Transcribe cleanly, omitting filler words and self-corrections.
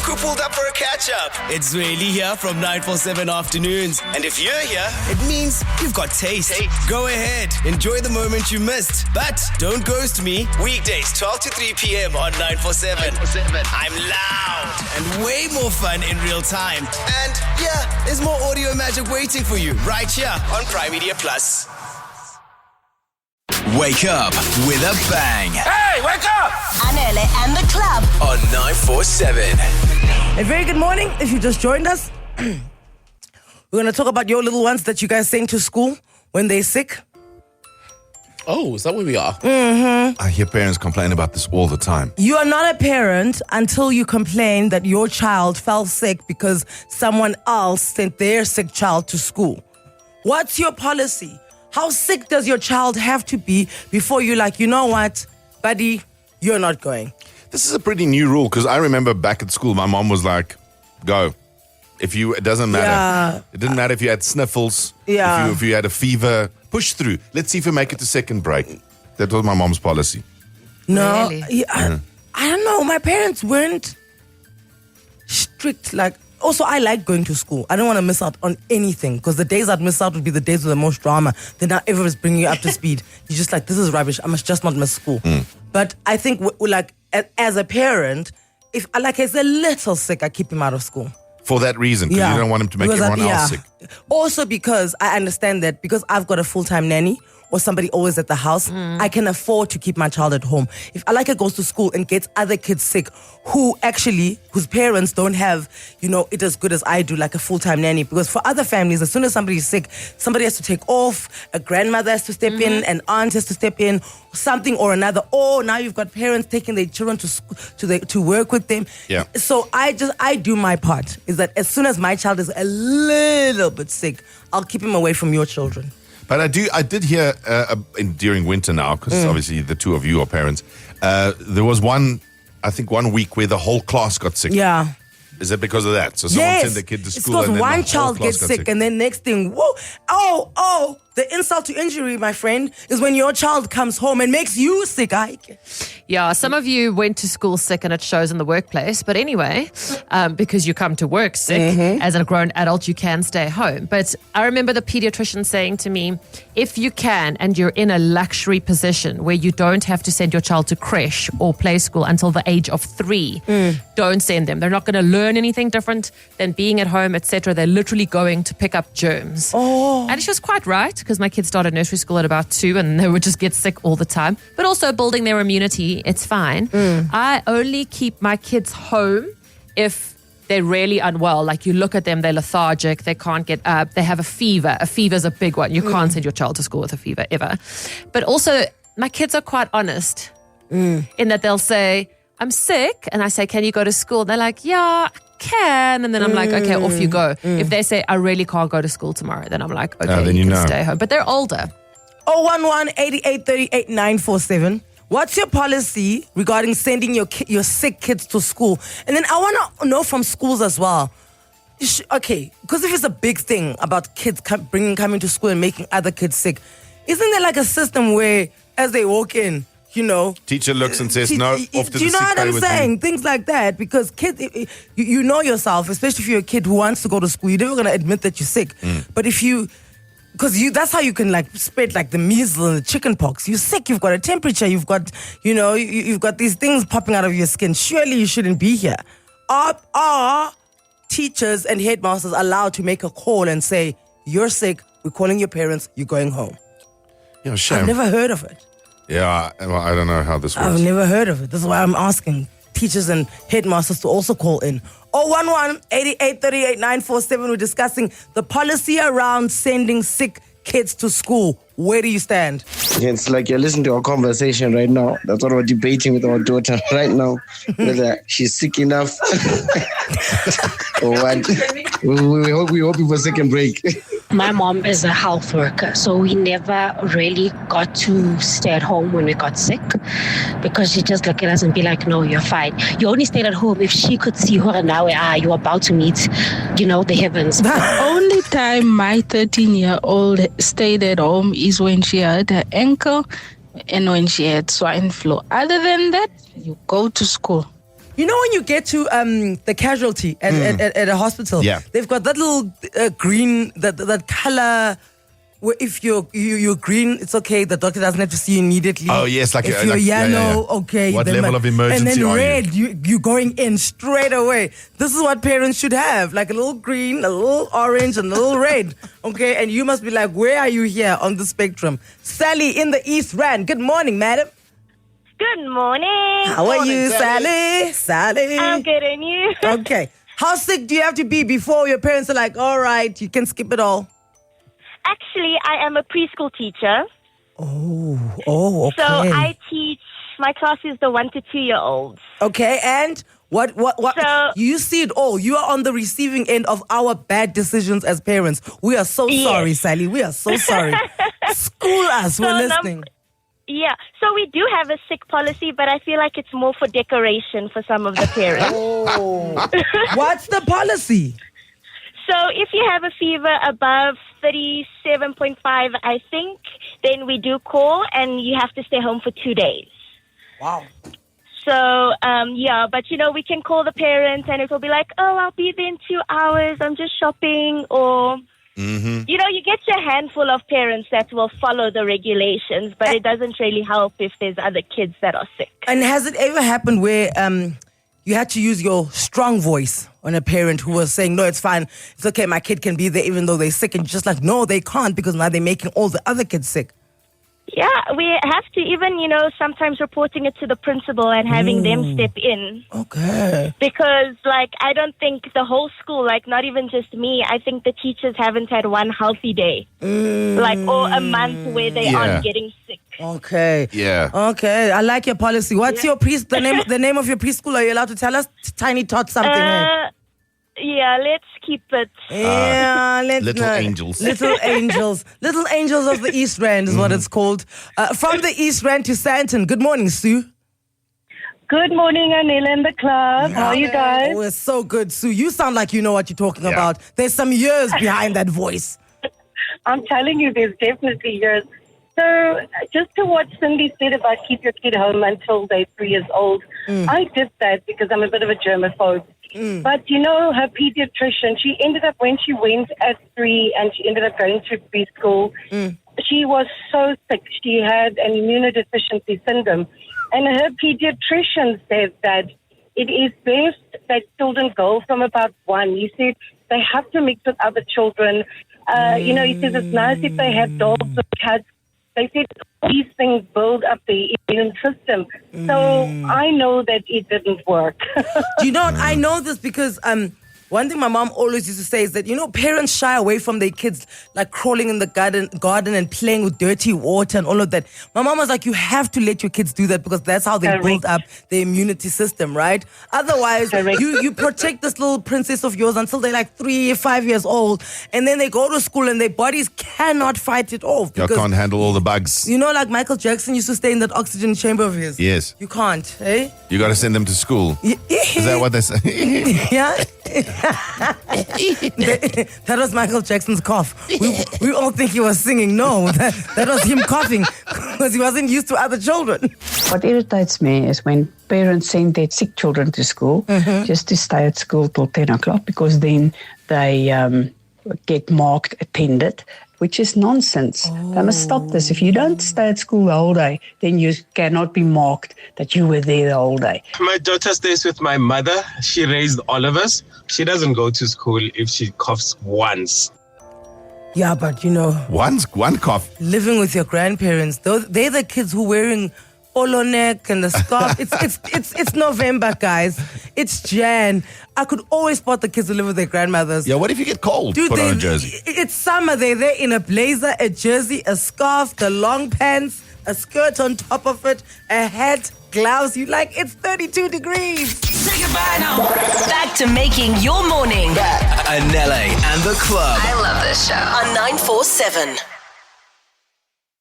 Look who pulled up for a catch-up. It's really here from 947 Afternoons. And if you're here, it means you've got taste. Go ahead, enjoy the moment you missed. But don't ghost me. Weekdays 12 to 3 p.m. on 947. I'm loud and way more fun in real time. And yeah, there's more audio magic waiting for you right here on Prime Media Plus. Wake up with a bang. Hey, wake up! Anele and The Club On 947. A very good morning. If you just joined us, we're going to talk about your little ones that you guys send to school when they're sick. Oh, is that where we are? I hear parents complain about this all the time. You are not a parent until you complain that your child fell sick because someone else sent their sick child to school. What's your policy? How sick does your child have to be before you're like, you know what, buddy, you're not going? This is a pretty new rule because I remember back at school, my mom was like, go. It doesn't matter. Yeah. It didn't matter if you had sniffles, Yeah. if you had a fever, push through. Let's see if we make it to second break. That was my mom's policy. No. Really? Yeah, I don't know. My parents weren't strict. Also, I like going to school. I don't want to miss out on anything because the days I'd miss out would be the days with the most drama. They're not ever bringing you up to speed. You're just like, this is rubbish. I must just not miss school. But I think, as a parent, if like he's a little sick, I keep him out of school. For that reason, because you don't want him to make Because everyone else sick. Also because I understand that because I've got a full-time nanny or somebody always at the house, I can afford to keep my child at home. If Alika goes to school and gets other kids sick whose parents don't have, it as good as I do, like a full-time nanny. Because for other families, as soon as somebody's sick, somebody has to take off, a grandmother has to step in, an aunt has to step in, something or another. Or now you've got parents taking their children to work with them. Yeah. So I do my part, is that as soon as my child is a little bit sick, I'll keep him away from your children. But I did hear during winter now, because obviously the two of you are parents, there was one week where the whole class got sick. Yeah. Is it because of that? So someone sent their kid to school it's and because then one the whole child class gets got sick and then next thing, whoa, the insult to injury, my friend, is when your child comes home and makes you sick. Yeah, some of you went to school sick and it shows in the workplace. But anyway, because you come to work sick, as a grown adult, you can stay home. But I remember the pediatrician saying to me, if you can and you're in a luxury position where you don't have to send your child to creche or play school until the age of 3, don't send them. They're not going to learn anything different than being at home, etc. They're literally going to pick up germs. And she was quite right, because my kids started nursery school at about 2 and they would just get sick all the time. But also building their immunity, it's fine. I only keep my kids home if they're really unwell. Like you look at them, they're lethargic, they can't get up, they have a fever. A fever's a big one. You can't send your child to school with a fever ever. But also, my kids are quite honest in that they'll say, I'm sick. And I say, can you go to school? They're like, yeah, I can. And then I'm like, okay, off you go. If they say, I really can't go to school tomorrow, then I'm like, okay, then you you can know. stay home. But they're older. 011-8838-947. What's your policy regarding sending your sick kids to school? And then I want to know from schools as well. Okay, because if it's a big thing about kids coming to school and making other kids sick, isn't there like a system where as they walk in, teacher looks and says, no, off to the sick bay with do you know what I'm saying? you. Things like that. Because kids, you know yourself, especially if you're a kid who wants to go to school, you're never going to admit that you're sick. But that's how you can spread the measles and the chicken pox. You're sick, you've got a temperature, you've got, you've got these things popping out of your skin. Surely you shouldn't be here. Are teachers and headmasters allowed to make a call and say, you're sick, we're calling your parents, you're going home? Shame. I've never heard of it. Yeah, well, I don't know how this works. I've never heard of it. That's why I'm asking teachers and headmasters to also call in. 011-8838-947. We're discussing the policy around sending sick kids to school. Where do you stand? It's like you're listening to our conversation right now. That's what we're debating with our daughter right now. Whether she's sick enough or what. We're hoping for second break. My mom is a health worker, so we never really got to stay at home when we got sick because she just look at us and be like, no, you're fine. You only stayed at home if she could see her now, you're about to meet, the heavens. The only time my 13-year-old stayed at home is when she hurt her ankle and when she had swine flu. Other than that, you go to school. You know when you get to the casualty at a hospital, they've got that little green, that color. Where if you're green, it's okay. The doctor doesn't have to see you immediately. Oh yes, like if you're yellow, okay. What level of emergency and then are red, you're going in straight away. This is what parents should have, like a little green, a little orange, and a little red. Okay, and you must be like, where are you here on the spectrum? Sally in the East Rand. Good morning, madam. Good morning. How are you, Sally? Sally. I'm good, and you? Okay. How sick do you have to be before your parents are like, all right, you can skip it all? Actually, I am a preschool teacher. Oh, okay. So I teach, my class is the 1 to 2 year olds. Okay, and what? So, you see it all. You are on the receiving end of our bad decisions as parents. We are so sorry, Sally. We are so sorry. School us. We're listening. So we do have a sick policy, but I feel like it's more for decoration for some of the parents. What's the policy? So if you have a fever above 37.5, I think, then we do call and you have to stay home for 2 days. Wow. So, but we can call the parents and it will be like, oh, I'll be there in 2 hours. I'm just shopping. Or, you get your handful of parents that will follow the regulations, but it doesn't really help if there's other kids that are sick. And has it ever happened where you had to use your strong voice on a parent who was saying, no, it's fine. It's okay. My kid can be there even though they're sick. And you're just like, no, they can't because now they're making all the other kids sick. Yeah, we have to even, sometimes reporting it to the principal and having them step in. Okay. Because, I don't think the whole school, not even just me, I think the teachers haven't had one healthy day. Or a month where they aren't getting sick. Okay. Yeah. Okay. I like your policy. What's your the name of your preschool? Are you allowed to tell us? Tiny Tot something. Yeah, let's keep it. Little Angels. Little Angels. Little Angels of the East Rand is what it's called. From the East Rand to Sandton. Good morning, Sue. Good morning, Anele and The Club. How are you guys? Oh, it's so good, Sue. You sound like you know what you're talking about. There's some years behind that voice. I'm telling you, there's definitely years. So just to what Cindy said about keep your kid home until they're 3 years old, I did that because I'm a bit of a germaphobe. But, her pediatrician, she ended up, when she went at 3 and she ended up going to preschool, she was so sick. She had an immunodeficiency syndrome. And her pediatrician said that it is best that children go from about 1. He said they have to mix with other children. He says it's nice if they have dogs or cats. They said these things build up the immune system. So I know that it didn't work. Do you know what? I know this because one thing my mom always used to say is that, parents shy away from their kids, like crawling in the garden and playing with dirty water and all of that. My mom was like, you have to let your kids do that because that's how they build up their immunity system, right? Otherwise, you protect this little princess of yours until they're like 3 or 5 years old. And then they go to school and their bodies cannot fight it off. You can't handle all the bugs. Like Michael Jackson used to stay in that oxygen chamber of his. Yes. You can't, eh? You got to send them to school. Is that what they say? Yeah. That was Michael Jackson's cough. We all think he was singing. No, that was him coughing because he wasn't used to other children. What irritates me is when parents send their sick children to school just to stay at school till 10 o'clock because then they get marked attended, which is nonsense. They must stop this. If you don't stay at school the whole day, then you cannot be marked that you were there the whole day. My daughter stays with my mother. She raised all of us. She doesn't go to school if she coughs once. Yeah, but one cough. Living with your grandparents, they're the kids who are wearing polo neck and the scarf. It's November, guys. It's Jan. I could always spot the kids who live with their grandmothers. Yeah, what if you get cold? Dude, Put on a jersey. It's summer. They're there in a blazer, a jersey, a scarf, the long pants, a skirt on top of it, a hat, gloves. You it's 32 degrees. Say goodbye now. Back to making your morning. Anele and The Club. I love this show. On 947.